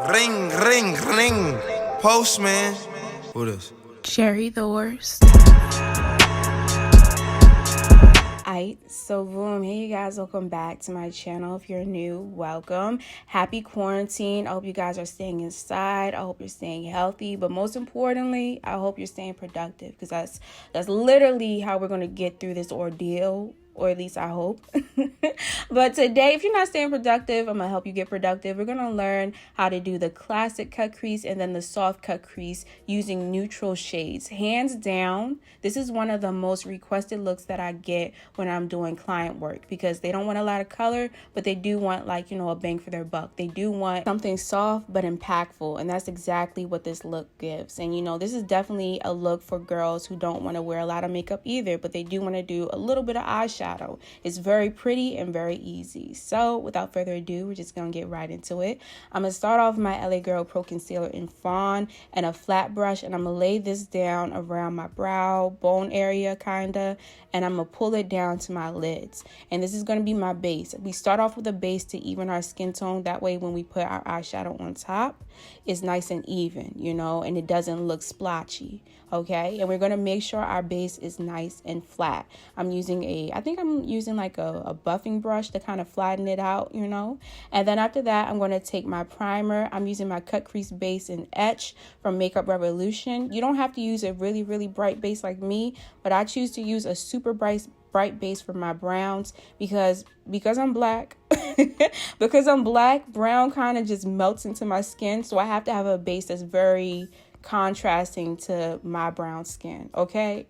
Ring, ring, ring. Postman. Who this? Jarry the worst. So boom, hey you guys, welcome back to my channel. If you're new, welcome. Happy quarantine. I hope you guys are staying inside. I hope you're staying healthy, but most importantly, I hope you're staying productive, because that's literally how we're going to get through this ordeal, or at least I hope. But today, if you're not staying productive, I'm gonna help you get productive. We're gonna learn how to do the classic cut crease and then the soft cut crease using neutral shades. Hands down, this is one of the most requested looks that I get when I'm doing client work, because they don't want a lot of color, but they do want, like, you know, a bang for their buck. They do want something soft but impactful, and that's exactly what this look gives. And you know, this is definitely a look for girls who don't want to wear a lot of makeup either, but they do want to do a little bit of eyeshadow. It's very pretty and very easy. So without further ado, we're just gonna get right into it. I'm gonna start off my LA Girl Pro Concealer in Fawn and a flat brush, and I'm gonna lay this down around my brow bone area kinda, and I'm gonna pull it down to my lids. And this is gonna be my base. We start off with a base to even our skin tone. That way when we put our eyeshadow on top, it's nice and even, you know, and it doesn't look splotchy. Okay, and we're gonna make sure our base is nice and flat. I think I'm using like a buffing brush to kind of flatten it out, you know. And then after that, I'm gonna take my primer. I'm using my Cut Crease base in Etch from Makeup Revolution. You don't have to use a really, really bright base like me, but I choose to use a super bright base for my browns because I'm black. Because I'm black, brown kind of just melts into my skin, so I have to have a base that's very contrasting to my brown skin. Okay.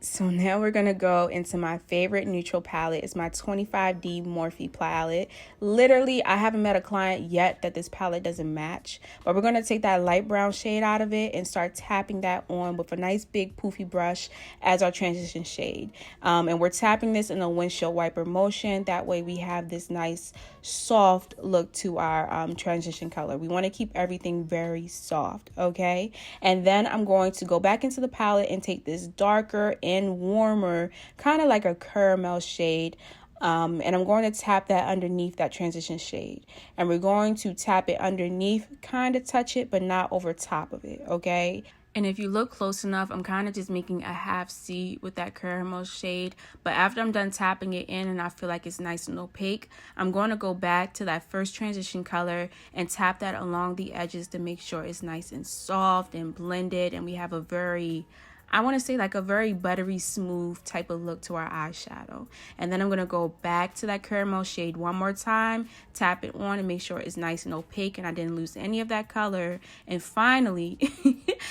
So now we're gonna go into my favorite neutral palette. It's my 25D Morphe palette. Literally, I haven't met a client yet that this palette doesn't match, but we're gonna take that light brown shade out of it and start tapping that on with a nice big poofy brush as our transition shade. And we're tapping this in a windshield wiper motion. That way we have this nice soft look to our transition color. We want to keep everything very soft. Okay, and then I'm going to go back into the palette and take this darker and warmer, kind of like a caramel shade, and I'm going to tap that underneath that transition shade, and we're going to tap it underneath, kind of touch it but not over top of it. Okay, and if you look close enough, I'm kind of just making a half C with that caramel shade. But after I'm done tapping it in and I feel like it's nice and opaque, I'm going to go back to that first transition color and tap that along the edges to make sure it's nice and soft and blended. And we have a very, I want to say, like a very buttery smooth type of look to our eyeshadow. And then I'm going to go back to that caramel shade one more time, tap it on and make sure it's nice and opaque and I didn't lose any of that color. And finally,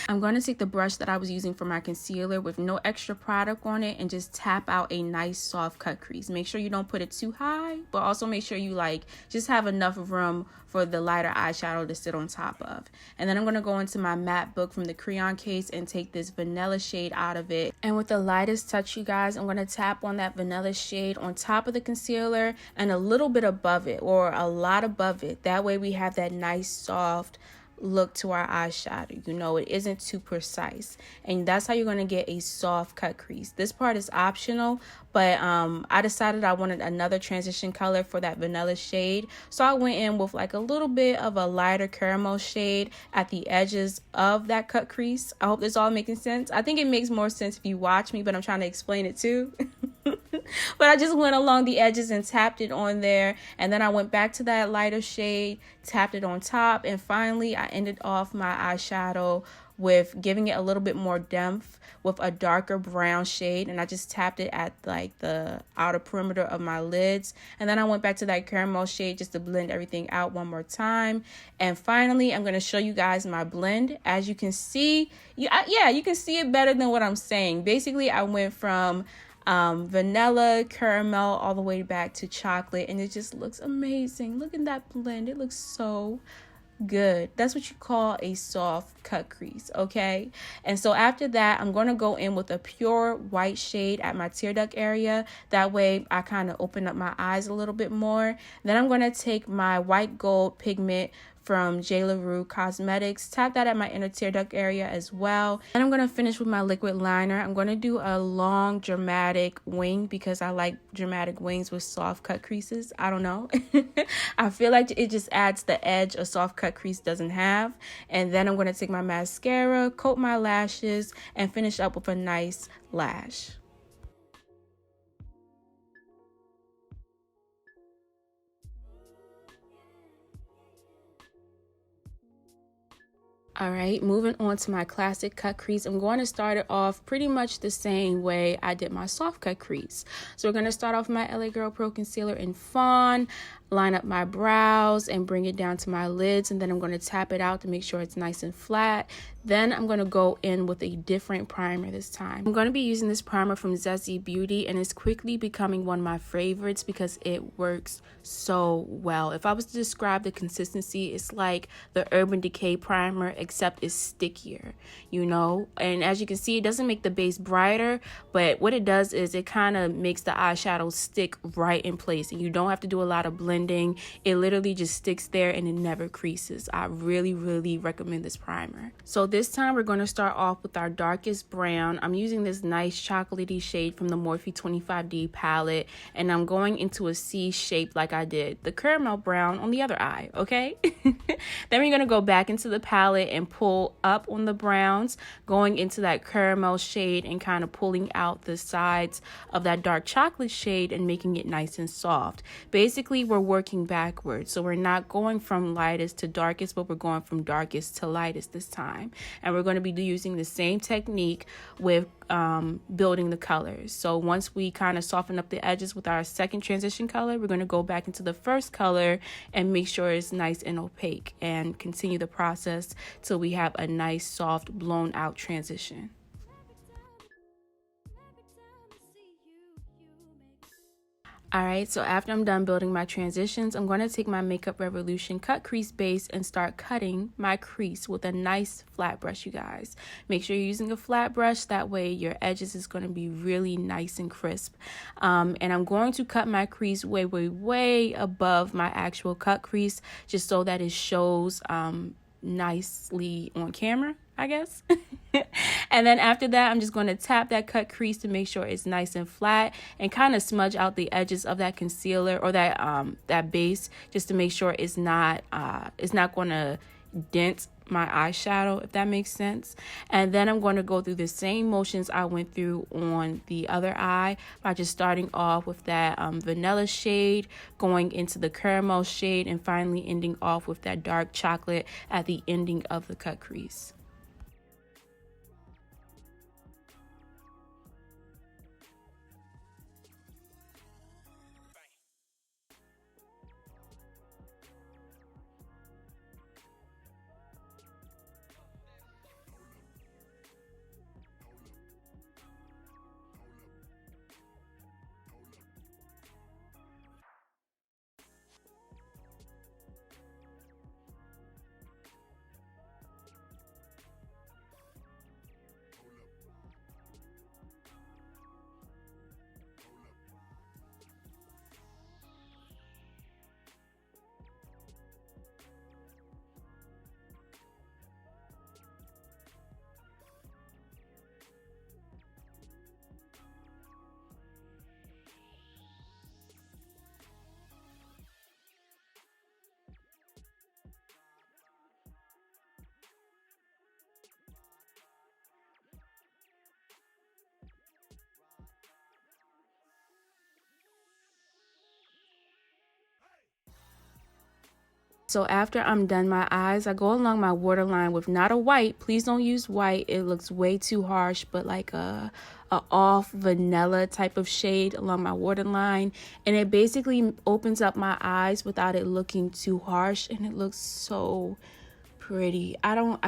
I'm going to take the brush that I was using for my concealer with no extra product on it and just tap out a nice soft cut crease. Make sure you don't put it too high, but also make sure you just have enough room for the lighter eyeshadow to sit on top of. And then I'm going to go into my matte book from the crayon case and take this vanilla shade out of it. And with the lightest touch, you guys, I'm going to tap on that vanilla shade on top of the concealer and a little bit above it, or a lot above it. That way we have that nice soft look to our eyeshadow. You know, it isn't too precise, and that's how you're going to get a soft cut crease. This part is optional, but I decided I wanted another transition color for that vanilla shade, so I went in with like a little bit of a lighter caramel shade at the edges of that cut crease. I hope this all making sense. I think it makes more sense if you watch me, but I'm trying to explain it too. But I just went along the edges and tapped it on there, and then I went back to that lighter shade, tapped it on top, and finally I ended off my eyeshadow with giving it a little bit more depth with a darker brown shade, and I just tapped it at like the outer perimeter of my lids. And then I went back to that caramel shade just to blend everything out one more time. And finally, I'm going to show you guys my blend. As you can see, you can see it better than what I'm saying. Basically, I went from vanilla, caramel, all the way back to chocolate, and it just looks amazing. Look at that blend. It looks so good. That's what you call a soft cut crease. Okay, and so after that, I'm going to go in with a pure white shade at my tear duct area. That way I kind of open up my eyes a little bit more. Then I'm going to take my white gold pigment from J. LaRue Cosmetics. Tap that at my inner tear duct area as well. And I'm going to finish with my liquid liner. I'm going to do a long dramatic wing because I like dramatic wings with soft cut creases. I don't know. I feel like it just adds the edge a soft cut crease doesn't have. And then I'm going to take my mascara, coat my lashes, and finish up with a nice lash. All right, moving on to my classic cut crease. I'm going to start it off pretty much the same way I did my soft cut crease. So we're going to start off my LA Girl Pro Concealer in Fawn, line up my brows and bring it down to my lids, and then I'm going to tap it out to make sure it's nice and flat. Then I'm going to go in with a different primer this time. I'm going to be using this primer from Zesty Beauty, and it's quickly becoming one of my favorites because it works so well. If I was to describe the consistency, it's like the Urban Decay primer, except it's stickier, you know? And as you can see, it doesn't make the base brighter, but what it does is it kind of makes the eyeshadow stick right in place, and you don't have to do a lot of blending. It literally just sticks there and it never creases. I really recommend this primer. So this time we're going to start off with our darkest brown. I'm using this nice chocolatey shade from the Morphe 25D palette, and I'm going into a C shape like I did the caramel brown on the other eye, okay? Then we're going to go back into the palette and pull up on the browns, going into that caramel shade and kind of pulling out the sides of that dark chocolate shade and making it nice and soft. Basically, we're working backwards, so we're not going from lightest to darkest, but we're going from darkest to lightest this time. And we're going to be using the same technique with building the colors. So once we kind of soften up the edges with our second transition color, we're going to go back into the first color and make sure it's nice and opaque, and continue the process till we have a nice soft blown out transition. Alright, so after I'm done building my transitions, I'm going to take my Makeup Revolution cut crease base and start cutting my crease with a nice flat brush, you guys. Make sure you're using a flat brush, that way your edges is going to be really nice and crisp. And I'm going to cut my crease way above my actual cut crease, just so that it shows nicely on camera, I guess. And then after that, I'm just going to tap that cut crease to make sure it's nice and flat, and kind of smudge out the edges of that concealer or that base, just to make sure it's not going to dent my eyeshadow, if that makes sense. And then I'm going to go through the same motions I went through on the other eye by just starting off with that vanilla shade, going into the caramel shade, and finally ending off with that dark chocolate at the ending of the cut crease. So after I'm done my eyes, I go along my waterline with not a white. Please don't use white. It looks way too harsh, but like a off vanilla type of shade along my waterline. And it basically opens up my eyes without it looking too harsh. And it looks so pretty. I don't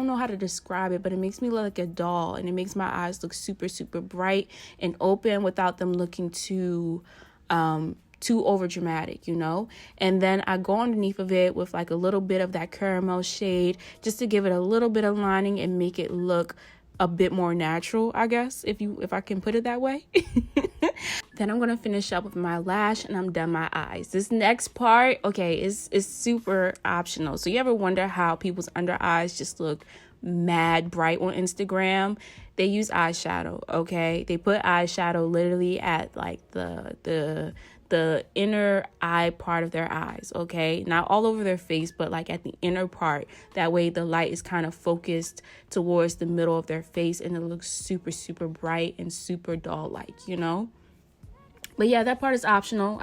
know how to describe it, but it makes me look like a doll. And it makes my eyes look super bright and open without them looking too over dramatic, you know. And then I go underneath of it with like a little bit of that caramel shade, just to give it a little bit of lining and make it look a bit more natural, I guess, if I can put it that way. Then I'm gonna finish up with my lash, and I'm done my eyes. This next part, okay, is super optional. So you ever wonder how people's under eyes just look mad bright on Instagram? They use eyeshadow, okay? They put eyeshadow literally at like the inner eye part of their eyes, okay? Not all over their face, but like at the inner part. That way the light is kind of focused towards the middle of their face, and it looks super, super bright and super doll-like, you know? But yeah, that part is optional.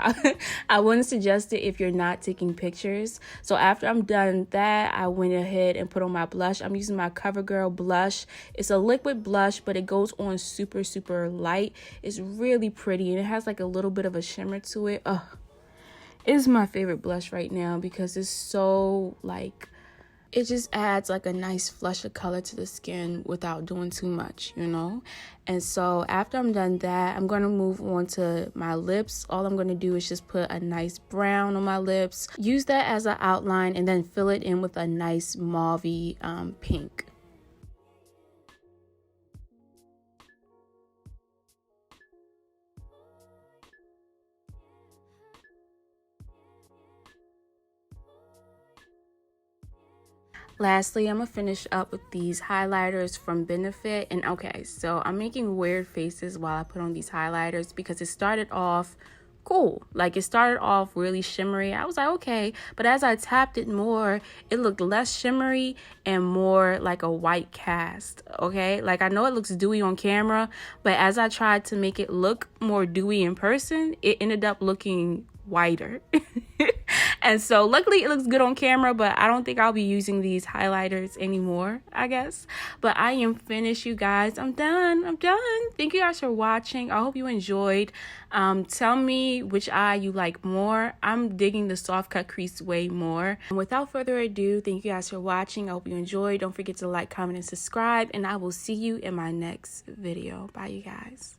I wouldn't suggest it if you're not taking pictures. So after I'm done that, I went ahead and put on my blush. I'm using my Covergirl blush. It's a liquid blush, but it goes on super, super light. It's really pretty, and it has like a little bit of a shimmer to it. Ugh. It is my favorite blush right now because it's so like, it just adds like a nice flush of color to the skin without doing too much, you know? And so after I'm done that, I'm going to move on to my lips. All I'm going to do is just put a nice brown on my lips. Use that as an outline and then fill it in with a nice mauvey pink. Lastly, I'm gonna finish up with these highlighters from Benefit. And okay, so I'm making weird faces while I put on these highlighters because it started off cool. Like, it started off really shimmery. I was like, okay. But as I tapped it more, it looked less shimmery and more like a white cast, okay? Like, I know it looks dewy on camera, but as I tried to make it look more dewy in person, it ended up looking whiter. And so luckily it looks good on camera, but I don't think I'll be using these highlighters anymore, I guess. But I am finished, you guys. I'm done. Thank you guys for watching. I hope you enjoyed. Tell me which eye you like more. I'm digging the soft cut crease way more. And without further ado, thank you guys for watching. I hope you enjoyed. Don't forget to like, comment, and subscribe, and I will see you in my next video. Bye, you guys.